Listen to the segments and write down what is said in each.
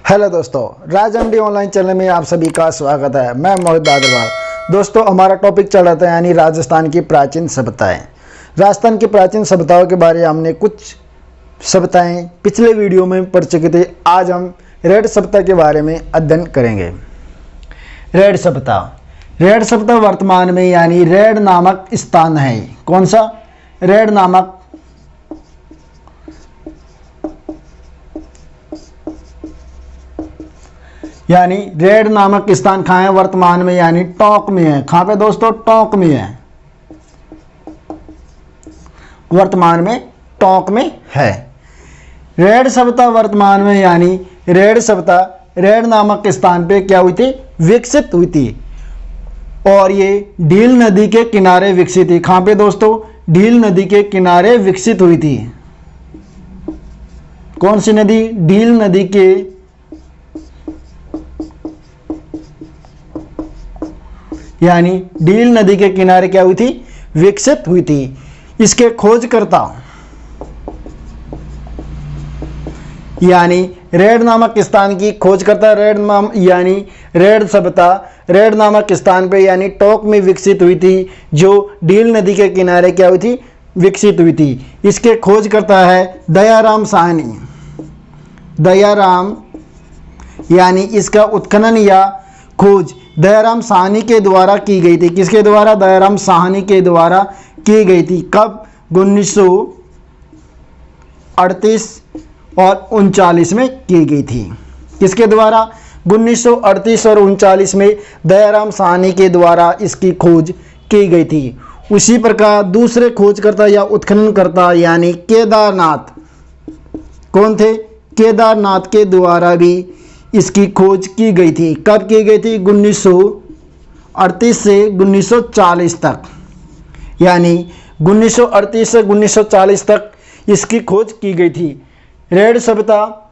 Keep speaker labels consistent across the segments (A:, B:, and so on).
A: Hello दोस्तों, राज MD online channel में आप सभी का स्वागत है। मैं मोहित अग्रवाल। दोस्तों, हमारा टॉपिक चल रहा था यानी राजस्थान की प्राचीन सभ्यताएं। राजस्थान की प्राचीन सभ्यताओं के बारे में हमने कुछ सभ्यताएं पिछले वीडियो में पढ़ चुके थे। आज हम रेड सभ्यता के बारे में अध्ययन करेंगे। रेड सभ्यता वर्तमान में यानी रेड नामक स्थान है। कौन सा? रेड नामक यानी रेड नामक स्थान कहाँ है वर्तमान में, यानी टोंक में है। कहाँ पे दोस्तों? टोंक में है। वर्तमान में टोंक में है। रेड सभ्यता वर्तमान में यानी रेड सभ्यता रेड नामक स्थान पे क्या हुई थी? विकसित हुई थी। और ये ढील नदी के किनारे विकसित थी। कहाँ पे दोस्तों? ढील नदी के किनारे विकसित हुई थी। कौन सी नदी? ढील नदी के यानी ढील नदी के किनारे क्या हुई थी? विकसित हुई थी। इसके खोजकर्ता यानी रेड नामक स्थान की खोजकर्ता यानी रेड सभ्यता रेड नामक स्थान पे यानी टोंक में विकसित हुई थी, जो ढील नदी के किनारे क्या हुई थी? विकसित हुई थी। इसके खोजकर्ता है दयाराम साहनी। दयाराम यानी इसका उत्खनन या खोज दयाराम साहनी के द्वारा की गई थी। किसके द्वारा? दयाराम साहनी के द्वारा की गई थी। कब? 1938 और 39 में की गई थी। किसके द्वारा? 1938 और 39 में दयाराम साहनी के द्वारा इसकी खोज की गई थी। उसी प्रकार दूसरे खोजकर्ता या उत्खननकर्ता यानी केदारनाथ। कौन थे? केदारनाथ के द्वारा भी इसकी खोज की गई थी। कब की गई थी? 1938 से 1940 तक, यानी 1938 से 1940 तक इसकी खोज की गई थी। रेड सभ्यता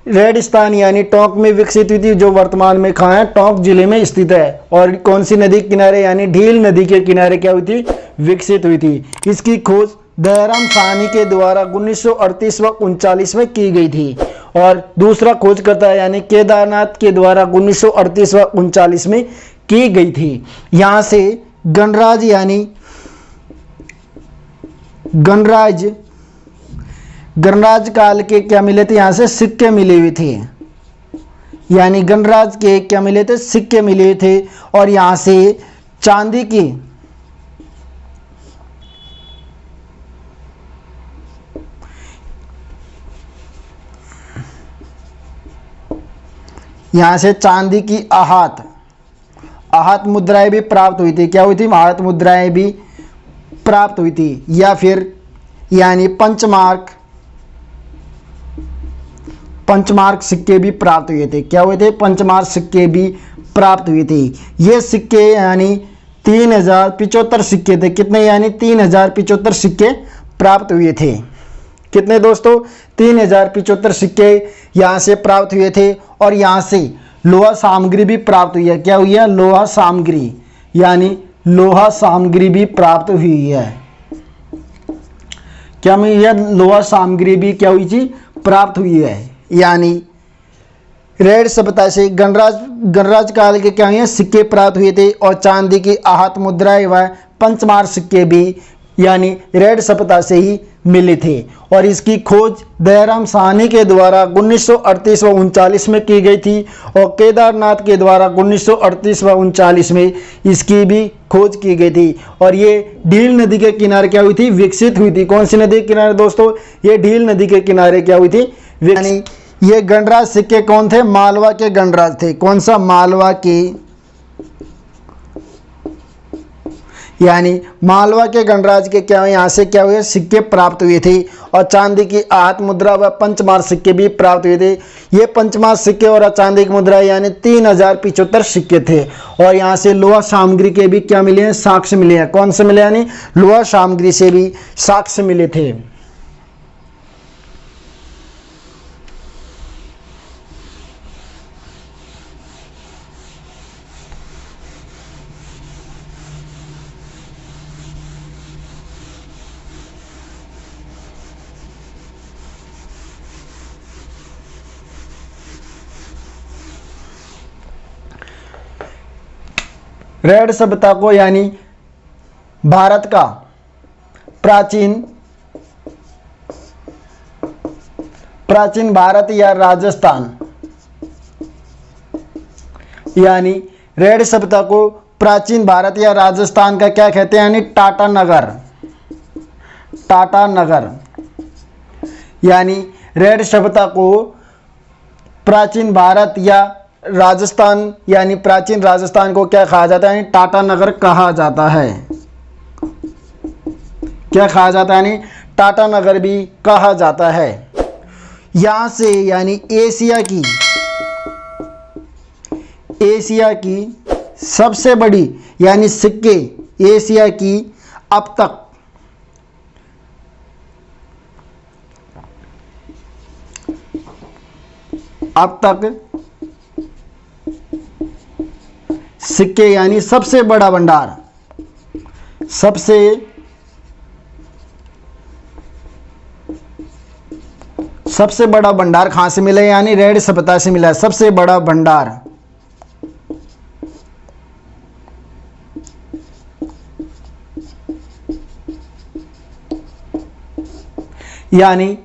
A: रेड स्थान यानी टोंक में विकसित हुई थी, जो वर्तमान में कहाँ है? टोंक जिले में स्थित है। और कौन सी नदी के किनारे? यानी ढील नदी के किनारे क्या हुई थी? विकसित हुई थी। इसकी खोज दयाराम साहनी के द्वारा 1938 व 39 में की गई थी। और दूसरा खोजकर्ता यानी केदारनाथ के द्वारा 1938 व 39 में की गई थी। यहाँ से गणराज यानी गणराज काल के क्या मिले थे? यहाँ से सिक्के मिले हुए थे। यानी गणराज के क्या मिले थे? सिक्के मिले थे। और यहाँ से चांदी की आहत मुद्राएं भी प्राप्त हुई थी। क्या हुई थी? आहत मुद्राएं भी प्राप्त हुई थी। या फिर यानी पंचमार्क सिक्के भी प्राप्त हुए थे। क्या हुए थे? पंचमार्क सिक्के भी प्राप्त हुए थे। ये सिक्के यानी 3075 सिक्के थे। कितने? यानी 3075 सिक्के प्राप्त हुए थे। कितने दोस्तों? 3075 सिक्के यहाँ से प्राप्त हुए थे। और यहाँ से लोहा सामग्री भी प्राप्त हुई है। क्या हुई है? लोहा सामग्री, यानी लोहा सामग्री भी प्राप्त हुई है। क्या हुई है? लोहा सामग्री भी क्या हुई थी? प्राप्त हुई है। यानी रेड सभ्यता से गणराज काल के क्या हुए? सिक्के प्राप्त हुए थे। और चांदी की आहत मुद्राएं व पंचमार्क सिक्के भी यानी रेड सभ्यता से ही मिले थे। और इसकी खोज दयाराम साहनी के द्वारा 1938 व 39 में की गई थी। और केदारनाथ के द्वारा 1938 व 39 में इसकी भी खोज की गई थी। और ये ढील नदी के किनारे क्या हुई थी? विकसित हुई थी। कौन सी नदी के किनारे दोस्तों? ये ढील नदी के किनारे क्या हुई थी? यानी ये गणराज सिक्के कौन थे? मालवा के गणराज थे। कौन सा? मालवा के, यानी मालवा के गणराज के क्या यहाँ से क्या हुए? सिक्के प्राप्त हुए थे। और चांदी की आहत मुद्रा व पंचमार्क सिक्के भी प्राप्त हुए थे। ये पंचमार्क सिक्के और चांदी की मुद्रा यानी 3075 सिक्के थे। और यहाँ से लोहा सामग्री के भी क्या मिले हैं? साक्ष्य मिले हैं। कौन से मिले? यानी लोहा सामग्री से भी साक्ष्य मिले थे। रेड सभ्यता को यानी भारत का प्राचीन भारत या राजस्थान, यानी रेड सभ्यता को प्राचीन भारत या राजस्थान का क्या कहते हैं, यानी टाटा नगर, यानी रेड सभ्यता को प्राचीन भारत या राजस्थान यानी प्राचीन राजस्थान को क्या कहा जाता है, यानी टाटा नगर कहा जाता है। क्या कहा जाता है, यानी टाटा नगर भी कहा जाता है। यहाँ से यानी एशिया की सबसे बड़ी यानी सिक्के एशिया की अब तक सिक्के यानी सबसे बड़ा भंडार, सबसे बड़ा भंडार कहाँ से मिला है, यानी रेड सभ्यता से मिला है सबसे बड़ा भंडार। यानी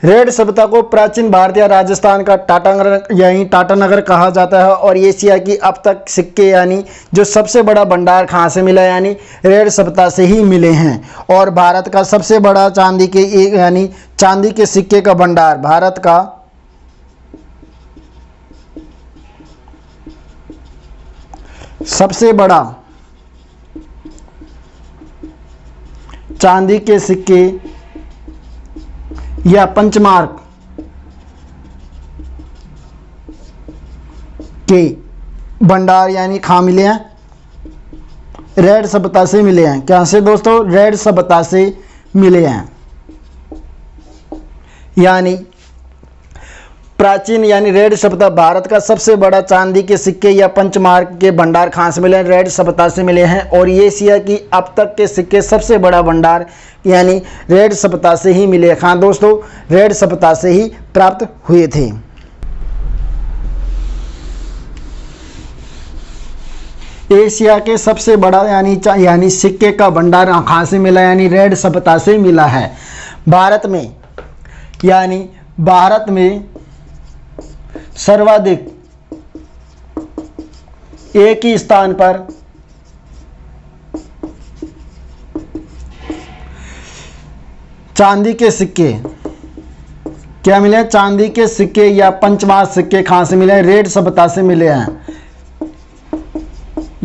A: रेड सभ्यता को प्राचीन भारत या राजस्थान का टाटा नगर कहा जाता है। और एशिया की अब तक सिक्के यानी जो सबसे बड़ा भंडार कहाँ से मिला है, यानी रेड सभ्यता से ही मिले हैं। और भारत का सबसे बड़ा चांदी के सिक्के का भंडार, भारत का सबसे बड़ा चांदी के सिक्के या पंचमार्क के भंडार यानी कहाँ मिले हैं, रेड सभ्यता से मिले हैं। क्या से दोस्तों, रेड सभ्यता से मिले हैं। यानी प्राचीन यानी रेड सभ्यता भारत का सबसे बड़ा चांदी के सिक्के या पंचमार्क के भंडार कहाँ से मिले हैं, रेड सभ्यता से मिले हैं। और एशिया की अब तक के सिक्के सबसे बड़ा भंडार यानी रेड सभ्यता से ही मिले। हाँ दोस्तों, रेड सभ्यता से ही प्राप्त हुए थे। एशिया के सबसे बड़ा यानी सिक्के का भंडार कहाँ से मिला, यानी रेड सभ्यता से मिला है। भारत में सर्वाधिक एक ही स्थान पर चांदी के सिक्के क्या मिले हैं, चांदी के सिक्के या पंचमार्क सिक्के कहाँ से मिले हैं, रेड सभ्यता से मिले हैं।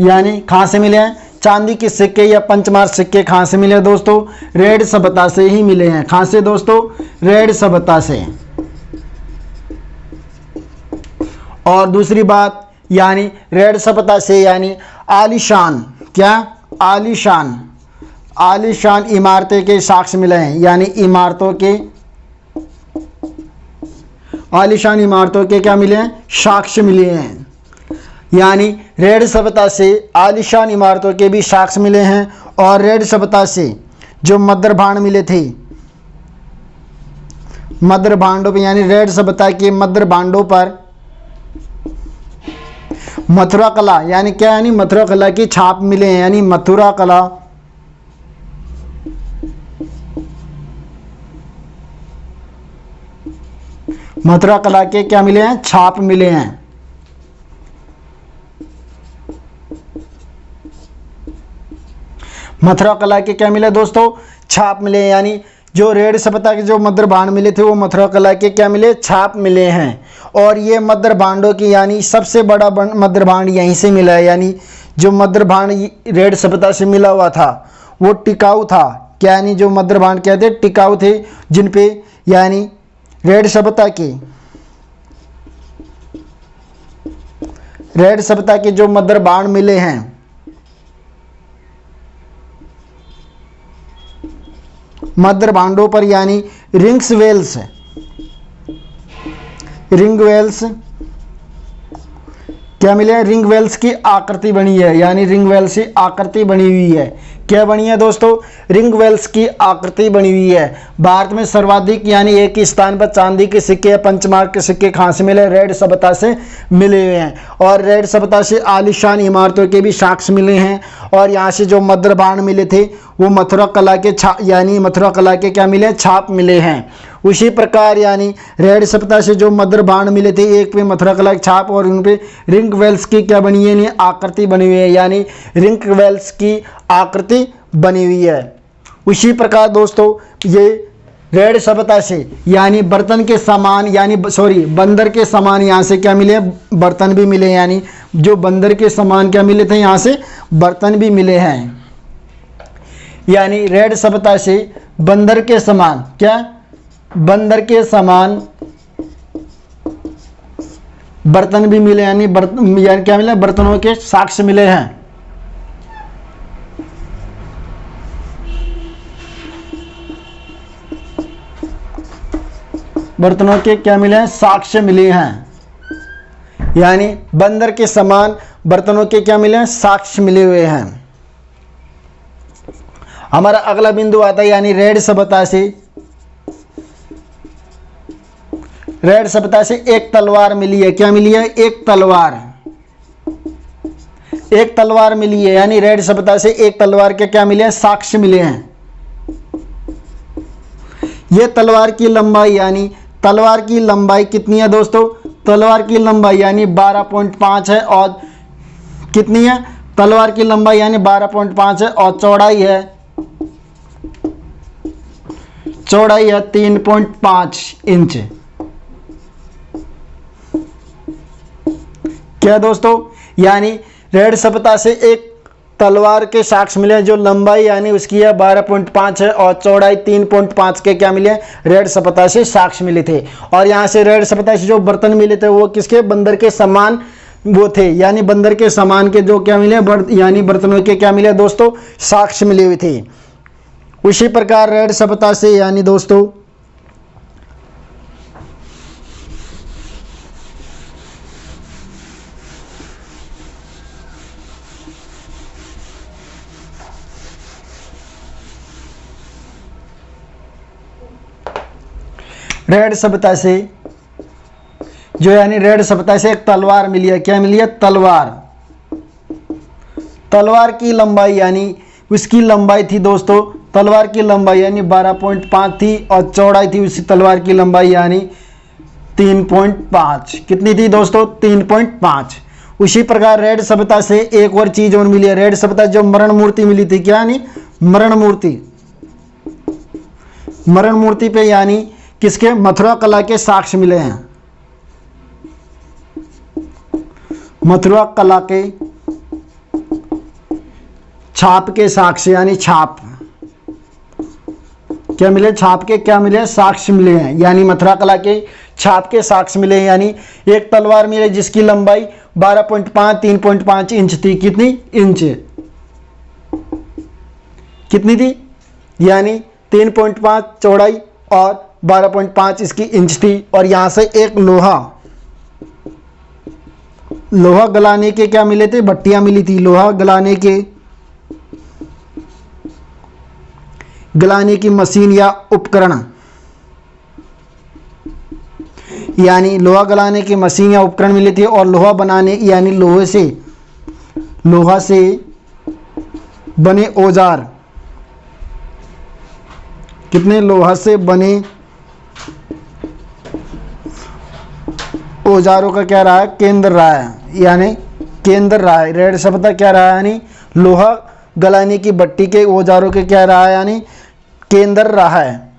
A: यानी कहाँ से मिले हैं, चांदी के सिक्के या पंचमार्क सिक्के कहाँ से मिले हैं दोस्तों, रेड सभ्यता से ही मिले हैं। कहाँ से दोस्तों, रेड सभ्यता से। और दूसरी बात यानी रेड सभ्यता से यानी आलीशान इमारतें के साक्ष्य मिले हैं। यानी आलीशान इमारतों के क्या मिले हैं, साक्ष्य मिले हैं। यानी रेड सभ्यता से आलीशान इमारतों के भी साक्ष्य मिले हैं। और रेड सभ्यता से जो मद्रभांड मिले थे, मद्रभांडों पर यानी रेड सभ्यता के मद्रभांडों पर मथुरा कला यानी क्या, यानी मथुरा कला की छाप मिले हैं। यानी मथुरा कला के क्या मिले हैं, छाप मिले हैं। मथुरा कला के क्या मिले दोस्तों, छाप मिले हैं। यानी जो रेड सभ्यता के जो मद्रभांड मिले थे वो मथुरा कला के क्या मिले, छाप मिले हैं। और ये मद्रभांडों की यानी सबसे बड़ा मद्रभांड यहीं से मिला है। यानी जो मद्रभांड रेड सभ्यता से मिला हुआ था वो टिकाऊ था। क्या, यानी जो मद्रभांड क्या थे, टिकाऊ थे, जिन पे यानी रेड सभ्यता के जो मद्रभांड मिले हैं मद्रभांडों पर यानी रिंग वेल्स क्या मिले हैं, रिंग वेल्स की आकृति बनी है। यानी रिंग वेल्स की आकृति बनी हुई है। क्या बनी है दोस्तों, रिंग वेल्स की आकृति बनी हुई है। भारत में सर्वाधिक यानी एक ही स्थान पर चांदी के सिक्के या पंचमार्क के सिक्के कहाँ से मिले, रेड सभ्यता से मिले हुए हैं। और रेड सभ्यता से आलीशान इमारतों के भी साक्ष्य मिले हैं। और यहाँ से जो मद्र बाण मिले थे वो मथुरा कला के यानी मथुरा कला के क्या मिले, छाप मिले हैं। उसी प्रकार यानी रेड सभ्यता से जो मद्र बाण मिले थे, एक पे मथुरा कला की छाप और उन पे रिंग वेल्स की क्या बनी है, यानी आकृति बनी हुई है, यानी रिंग वेल्स की आकृति बनी हुई है। उसी प्रकार दोस्तों ये रेड सभ्यता से यानी बर्तन के समान यानी बंदर के समान यहाँ से क्या मिले, बर्तन भी मिले, यानी जो बंदर के समान क्या मिले थे, यहाँ से बर्तन भी मिले हैं। यानी रेड सभ्यता से बंदर के समान क्या, बंदर के समान बर्तन भी मिले, यानी क्या मिले, बर्तनों के साक्ष्य मिले हैं। बर्तनों के क्या मिले हैं, साक्ष्य मिले हैं। यानी बंदर के समान बर्तनों के क्या मिले हैं, साक्ष्य मिले हुए हैं। हमारा अगला बिंदु आता है यानी रेड सभ्यता से एक तलवार मिली है। क्या मिली है, एक तलवार मिली है, यानी रेड सभ्यता से एक तलवार के क्या मिले हैं, साक्ष्य मिले हैं। यह तलवार की लंबाई यानी तलवार की लंबाई कितनी है दोस्तों, तलवार की लंबाई यानी 12.5 है। और कितनी है, तलवार की लंबाई यानी 12.5 है और चौड़ाई है 3.5 इंच। क्या दोस्तों, यानी रेड सभ्यता से एक तलवार के साक्ष्य मिले जो लंबाई यानी उसकी है 12.5 है और चौड़ाई 3.5 के क्या मिले, रेड सभ्यता से साक्ष्य मिले थे। और यहाँ से रेड सभ्यता से जो बर्तन मिले थे वो किसके, बंदर के समान वो थे, यानी बंदर के समान के जो क्या मिले, यानी बर्तनों के क्या मिले दोस्तों, साक्ष्य मिले हुए थे। उसी प्रकार रेड सभ्यता से यानी दोस्तों रेड सभ्यता से जो यानी रेड सभ्यता से एक तलवार मिली है। क्या मिली है, तलवार की लंबाई यानी उसकी लंबाई थी दोस्तों, तलवार की लंबाई यानी 12.5 थी और चौड़ाई थी उसी तलवार की लंबाई यानी 3.5। कितनी थी दोस्तों, 3.5। उसी प्रकार रेड सभ्यता से एक और चीज और मिली है। रेड सभ्यता जो मरण मूर्ति मिली थी, क्या यानी मरण मूर्ति पे यानी किसके, मथुरा कला के साक्ष्य मिले हैं। मथुरा कला के छाप के साक्ष्य यानी छाप क्या मिले, छाप के क्या मिले, साक्ष्य मिले हैं। यानी मथुरा कला के छाप के साक्ष्य मिले हैं। यानी एक तलवार मिले जिसकी लंबाई 12.5 3.5 इंच थी। कितनी इंच, कितनी थी, यानी 3.5 चौड़ाई और 12.5 इसकी इंच थी। और यहां से एक लोहा गलाने के क्या मिले थे, भट्टियां मिली थी। लोहा गलाने की मशीन या उपकरण, यानी लोहा गलाने की मशीन या उपकरण मिले थे। और लोहा बनाने यानी लोहा से बने औजार, कितने लोहा से बने औजारों का क्या रहा है, केंद्र रहा है, यानी केंद्र रहा है। रेड सभ्यता क्या रहा है, यानी लोहा गलाने की भट्टी के औजारों के क्या रहा है, यानी केंद्र रहा है।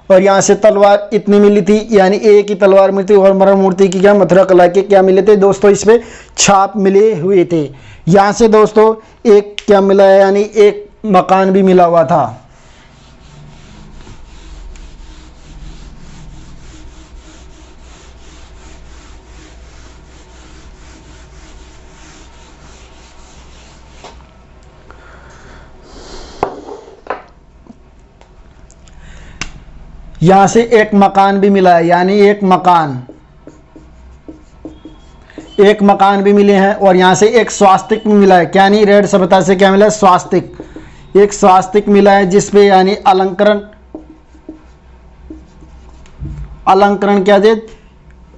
A: और यहाँ से तलवार इतनी मिली थी, यानी एक ही तलवार मिली थी। और मरण मूर्ति की क्या, मथुरा कला के क्या मिले थे दोस्तों, इसमें छाप मिले हुए थे। यहाँ से दोस्तों एक क्या मिला है, यानी एक मकान भी मिला हुआ था। यहां से एक मकान भी मिला है, यानी एक मकान भी मिले हैं। और यहां से एक स्वास्तिक भी मिला है। क्या नहीं, रेड सभ्यता से क्या मिला है, स्वास्तिक, एक स्वास्तिक मिला है जिसपे यानी अलंकरण क्या थे,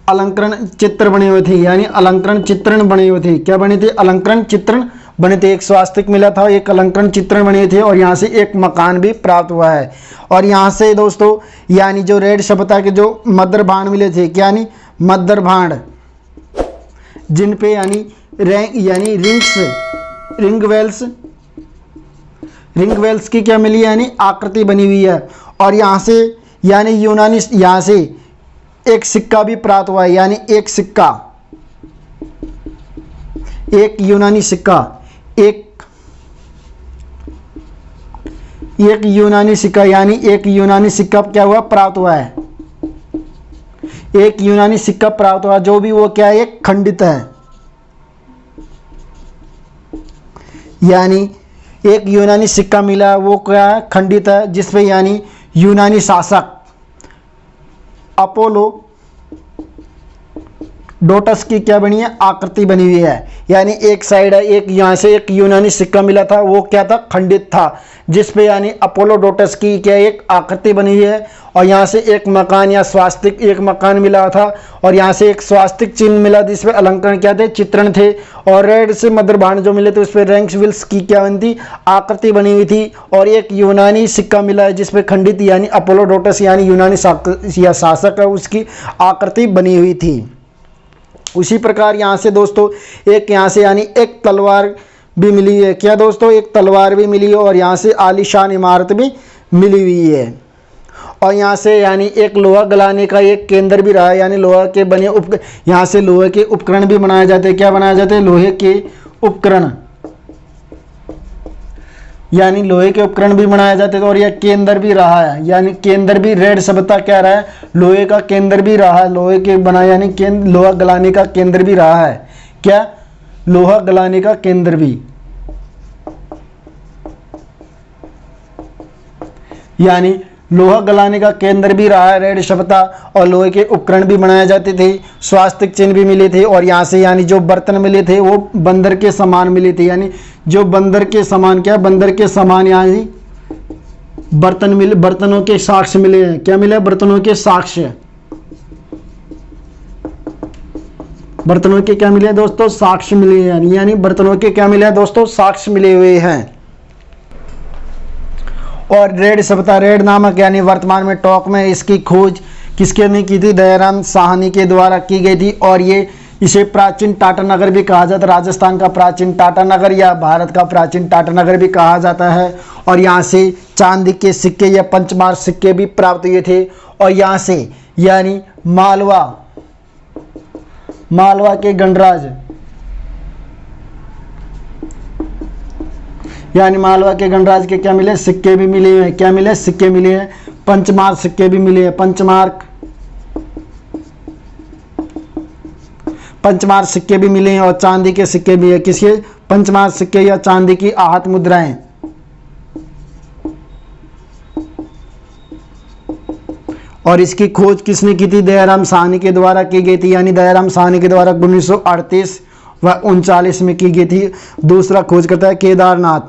A: अलंकरण चित्र बने हुए थे, यानी अलंकरण चित्रण बने हुए थे। क्या बने थे? अलंकरण चित्रण बने थे। एक स्वास्तिक मिला था, एक अलंकरण चित्रण बने थे और यहाँ से एक मकान भी प्राप्त हुआ है। और यहाँ से दोस्तों यानी जो रेड सभ्यता के जो मदर भांड मिले थे, क्या यानी मदर भांड, जिन पे यानी रिंग वेल्स की क्या मिली, यानी आकृति बनी हुई है। और यहाँ से यानी यूनानी, यहाँ से एक सिक्का भी प्राप्त हुआ है, यानी एक सिक्का, एक यूनानी सिक्का, एक यूनानी सिक्का, यानी एक यूनानी सिक्का क्या हुआ, प्राप्त हुआ है। एक यूनानी सिक्का प्राप्त हुआ, जो भी वो क्या है, एक खंडित है, यानी एक यूनानी सिक्का मिला, वो क्या है, खंडित है, जिसपे यानी यूनानी शासक अपोलो डोटस की क्या बनी है, आकृति बनी हुई है। यानी एक साइड है, एक यहाँ से एक यूनानी सिक्का मिला था, वो क्या था, खंडित था, जिसपे यानी अपोलो डोटस की क्या एक आकृति बनी हुई है। और यहाँ से एक मकान या स्वास्तिक, एक मकान मिला था और यहाँ से एक स्वास्तिक चिन्ह मिला जिसपे अलंकरण क्या थे, चित्रण थे। और रेड से मदर भांड जो मिले थे उस पर रैंक्स विल्स की क्या बनी थी, आकृति बनी हुई थी। और एक यूनानी सिक्का मिला है जिसपे खंडित यानी अपोलो डोटस यानी यूनानी शासक है, उसकी आकृति बनी हुई थी। उसी प्रकार यहाँ से दोस्तों एक यहाँ से यानी एक तलवार भी मिली है। क्या दोस्तों, एक तलवार भी मिली है और यहाँ से आलीशान इमारत भी मिली हुई है। और यहाँ से यानी एक लोहा गलाने का एक केंद्र भी रहा है, यानी लोहा के बने यहाँ से लोहे के उपकरण भी बनाए जाते हैं। क्या बनाए जाते हैं, लोहे के उपकरण, यानी लोहे के उपकरण भी बनाए जाते थे। और यह केंद्र भी रहा है, यानी केंद्र भी रेड सभ्यता क्या रहा है, लोहे का केंद्र भी रहा है, लोहे के बनाया यानी लोहा गलाने का केंद्र भी रहा है। क्या, लोहा गलाने का केंद्र भी, यानी लोहा गलाने का केंद्र भी रहा है रेड सभ्यता। और लोहे के उपकरण भी बनाए जाते थे, स्वास्तिक चिन्ह भी मिले थे। और यहाँ से यानी जो बर्तन मिले थे वो बंदर के समान मिले थे, यानी जो बंदर के समान, क्या बंदर के समान यानी बर्तन मिले, बर्तनों के साक्ष्य मिले हैं। क्या मिले, बर्तनों के साक्ष्य, बर्तनों के क्या मिले दोस्तों, साक्ष्य मिले हैं, यानी बर्तनों के क्या मिले दोस्तों, साक्ष्य मिले हुए हैं। और रेड सभ्यता, रेड नामक यानी वर्तमान में टॉक में, इसकी खोज किसके ने की थी, दयाराम साहनी के द्वारा की गई थी। और ये इसे प्राचीन टाटा नगर भी कहा जाता है, राजस्थान का प्राचीन टाटा नगर या भारत का प्राचीन टाटा नगर भी कहा जाता है। और यहाँ से चांदी के सिक्के या पंचमार सिक्के भी प्राप्त हुए थे। और यहाँ से यानी मालवा के गणराज, यानी मालवा के गणराज के क्या मिले, सिक्के भी मिले हैं। क्या मिले, सिक्के मिले हैं, पंचमार्क सिक्के भी मिले हैं। पंचमार्क सिक्के भी मिले हैं और चांदी के सिक्के भी है। किसके, पंचमार्क सिक्के या चांदी की आहत मुद्राएं। और इसकी खोज किसने की थी, दयाराम साहनी के द्वारा की गई थी, यानी दयाराम साहनी के द्वारा 1938 व 39 में की गई थी। दूसरा खोज करता है केदारनाथ,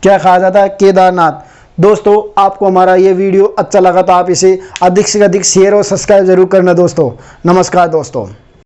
A: क्या कहा जाता है, केदारनाथ। दोस्तों आपको हमारा ये वीडियो अच्छा लगा तो आप इसे अधिक से अधिक शेयर और सब्सक्राइब जरूर करना दोस्तों। नमस्कार दोस्तों।